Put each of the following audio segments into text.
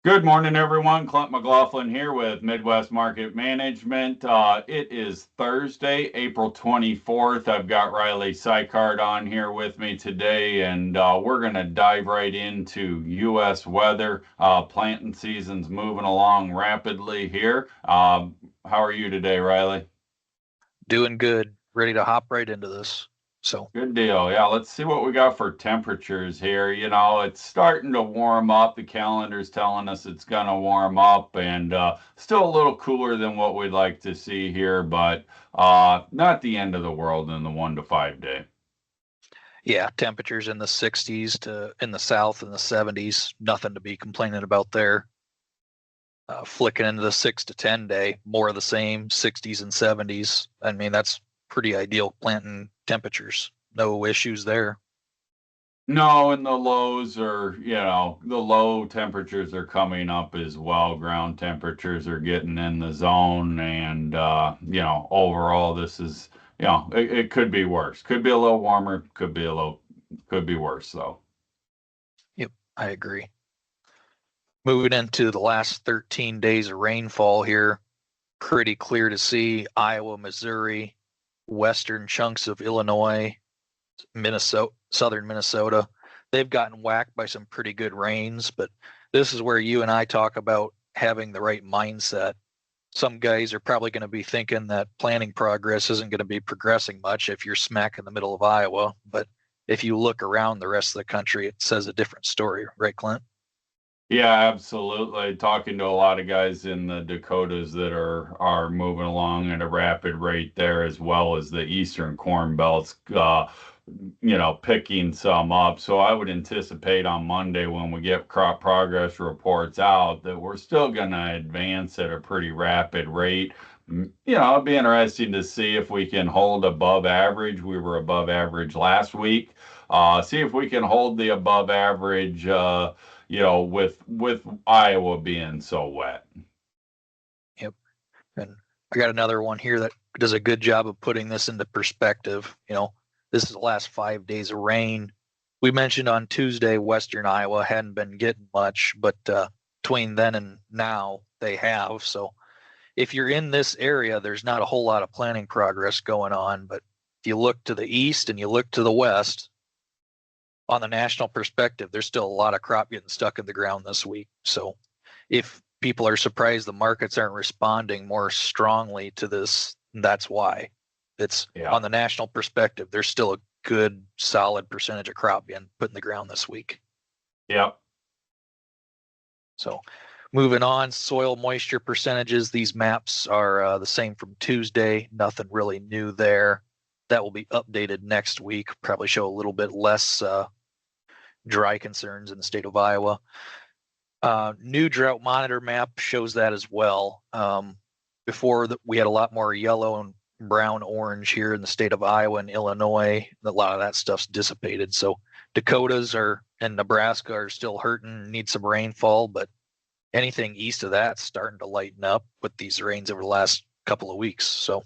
Good morning, everyone. Clint McLaughlin here with Midwest Market Management. It is Thursday, April 24th. I've got Riley Sykart on here with me today, and we're going to dive right into U.S. weather. Planting season's moving along rapidly here. How are you today, Riley? Doing good, ready to hop right into this. So, Good deal. Yeah, let's see what we got for temperatures here. It's starting to warm up. The calendar's telling us it's going to warm up and still a little cooler than what we'd like to see here, but not the end of the world in the 1 to 5 day. yeah, temperatures in the 60s to in the south in the 70s, nothing to be complaining about there. Flicking into the 6 to 10 day, more of the same, 60s and 70s. I mean, that's pretty ideal planting temperatures. No issues there. No, and the lows are, the low temperatures are coming up as well. Ground temperatures are getting in the zone. And, overall, this is, it could be worse. Could be a little warmer, could be worse, though. Yep, I agree. Moving into the last 13 days of rainfall here, pretty clear to see Iowa, Missouri, western chunks of Illinois, Minnesota, southern Minnesota. They've gotten whacked by some pretty good rains, but this is where you and I talk about having the right mindset. Some guys are probably going to be thinking that planning progress isn't going to be progressing much if you're smack in the middle of Iowa. But if you look around the rest of the country, it says a different story, right, Clint? Yeah, absolutely. Talking to a lot of guys in the Dakotas that are moving along at a rapid rate there, as well as the Eastern Corn Belts, picking some up. So I would anticipate on Monday when we get crop progress reports out that we're still going to advance at a pretty rapid rate. It'd be interesting to see if we can hold above average. We were above average last week. See if we can hold the above average. With Iowa being so wet. Yep. And I got another one here that does a good job of putting this into perspective. This is the last 5 days of rain. We mentioned on Tuesday, Western Iowa hadn't been getting much, but between then and now, they have. So if you're in this area, there's not a whole lot of planning progress going on. But if you look to the east and you look to the west, on the national perspective, there's still a lot of crop getting stuck in the ground this week. So if people are surprised the markets aren't responding more strongly to this, that's why. It's on the national perspective, there's still a good solid percentage of crop being put in the ground this week. Yep. So moving on, soil moisture percentages. These maps are the same from Tuesday. Nothing really new there. That will be updated next week. Probably show a little bit less dry concerns in the state of Iowa. New drought monitor map shows that as well. Before we had a lot more yellow and brown orange here in the state of Iowa and Illinois. A lot of that stuff's dissipated. So Dakotas and Nebraska are still hurting, need some rainfall, but anything east of that's starting to lighten up with these rains over the last couple of weeks. So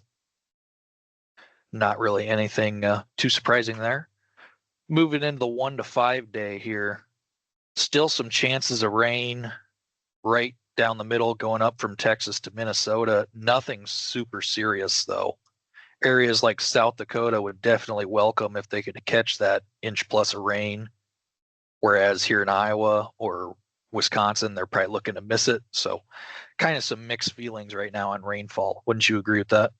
not really anything too surprising there. Moving into the 1 to 5 day here, still some chances of rain right down the middle going up from Texas to Minnesota. Nothing super serious though. Areas like South Dakota would definitely welcome if they could catch that inch plus of rain. Whereas here in Iowa or Wisconsin, they're probably looking to miss it. So kind of some mixed feelings right now on rainfall. Wouldn't you agree with that?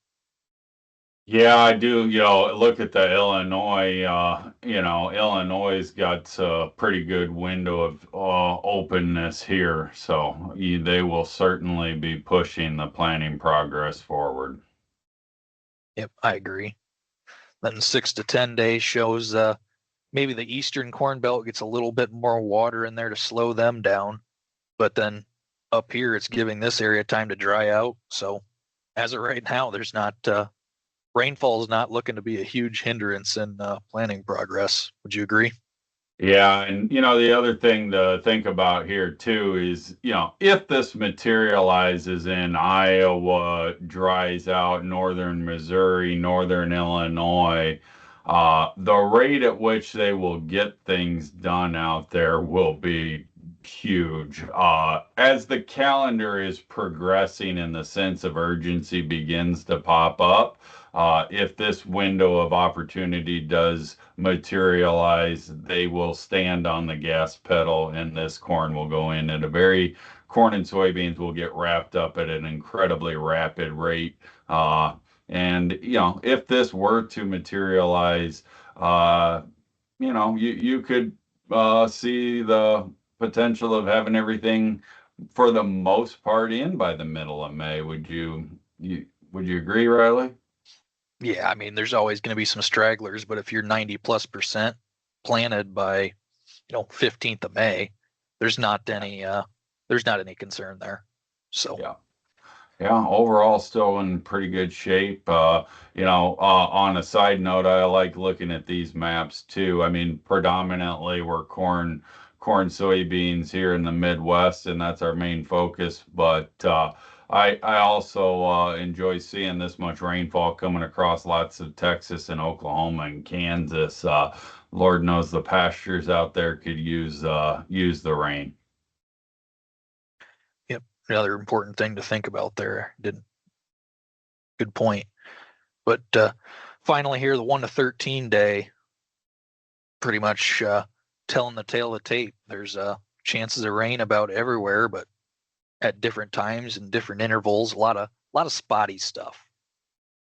Yeah, I do. Look at the Illinois. Illinois got a pretty good window of openness here, so they will certainly be pushing the planning progress forward. Yep, I agree. Then 6 to 10 days shows maybe the eastern corn belt gets a little bit more water in there to slow them down, but then up here it's giving this area time to dry out. So as of right now, there's not rainfall is not looking to be a huge hindrance in planning progress. Would you agree? Yeah, and the other thing to think about here too is, if this materializes in Iowa, dries out, northern Missouri, northern Illinois, the rate at which they will get things done out there will be huge. As the calendar is progressing and the sense of urgency begins to pop up, if this window of opportunity does materialize, they will stand on the gas pedal and this corn will go in at a very, corn and soybeans will get wrapped up at an incredibly rapid rate. And, if this were to materialize, uh, you could see the potential of having everything for the most part in by the middle of May. Would you agree, Riley? Yeah, I mean, there's always going to be some stragglers, but if you're 90+% planted by, 15th of May, there's not any concern there. So Yeah. Yeah, overall still in pretty good shape. On a side note, I like looking at these maps too. I mean, predominantly we're corn, soybeans here in the Midwest, and that's our main focus. But I also enjoy seeing this much rainfall coming across lots of Texas and Oklahoma and Kansas. Lord knows the pastures out there could use the rain. yep, another important thing to think about there. Good point. But finally here, the 1 to 13 day, pretty much telling the tale of tape. There's chances of rain about everywhere, but at different times and different intervals. A lot of spotty stuff.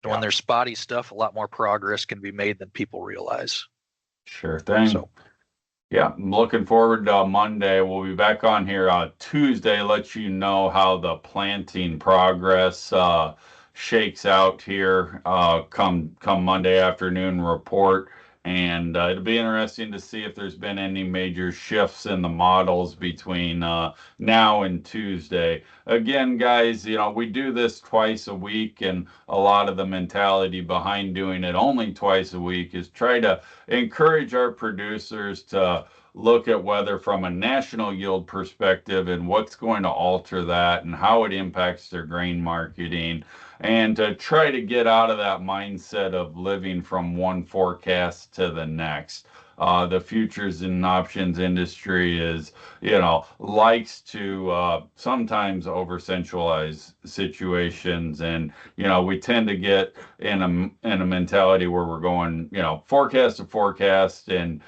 And when there's spotty stuff, a lot more progress can be made than people realize. Sure thing. So Yeah, I'm looking forward to Monday. We'll be back on here Tuesday, let you know how the planting progress shakes out here come Monday afternoon report. And it'll be interesting to see if there's been any major shifts in the models between now and Tuesday. Again, guys, we do this twice a week, and a lot of the mentality behind doing it only twice a week is try to encourage our producers to look at weather from a national yield perspective and what's going to alter that and how it impacts their grain marketing, and to try to get out of that mindset of living from one forecast to the next. The futures and options industry is, likes to sometimes over centralize situations. And, we tend to get in a mentality where we're going, forecast to forecast. And,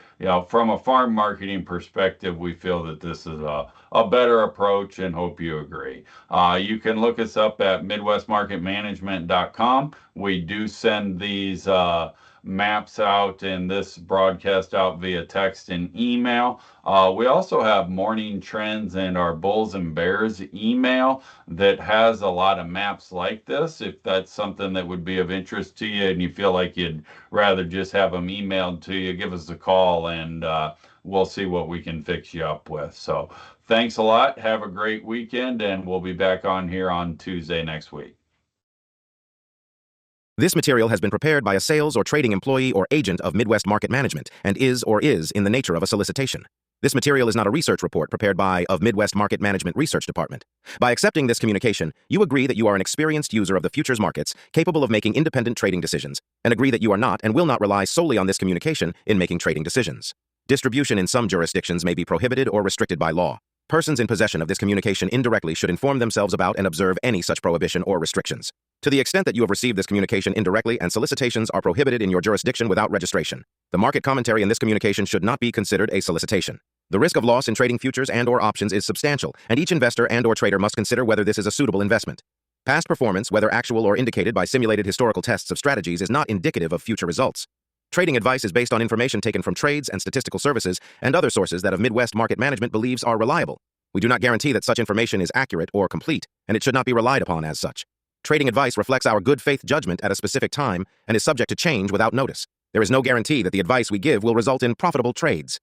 from a farm marketing perspective, we feel that this is a better approach and hope you agree. You can look us up at midwestmarketmanagement.com. We do send these maps out and this broadcast out via text and email. We also have morning trends and our bulls and bears email that has a lot of maps like this. If that's something that would be of interest to you and you feel like you'd rather just have them emailed to you, give us a call and we'll see what we can fix you up with. So thanks a lot. Have a great weekend, and we'll be back on here on Tuesday next week. This material has been prepared by a sales or trading employee or agent of Midwest Market Management and is in the nature of a solicitation. This material is not a research report prepared by of Midwest Market Management Research Department. By accepting this communication, you agree that you are an experienced user of the futures markets, capable of making independent trading decisions, and agree that you are not and will not rely solely on this communication in making trading decisions. Distribution in some jurisdictions may be prohibited or restricted by law. Persons in possession of this communication indirectly should inform themselves about and observe any such prohibition or restrictions. To the extent that you have received this communication indirectly and solicitations are prohibited in your jurisdiction without registration, the market commentary in this communication should not be considered a solicitation. The risk of loss in trading futures and/or options is substantial, and each investor and/or trader must consider whether this is a suitable investment. Past performance, whether actual or indicated by simulated historical tests of strategies, is not indicative of future results. Trading advice is based on information taken from trades and statistical services and other sources that of Midwest Market Management believes are reliable. We do not guarantee that such information is accurate or complete, and it should not be relied upon as such. Trading advice reflects our good faith judgment at a specific time and is subject to change without notice. There is no guarantee that the advice we give will result in profitable trades.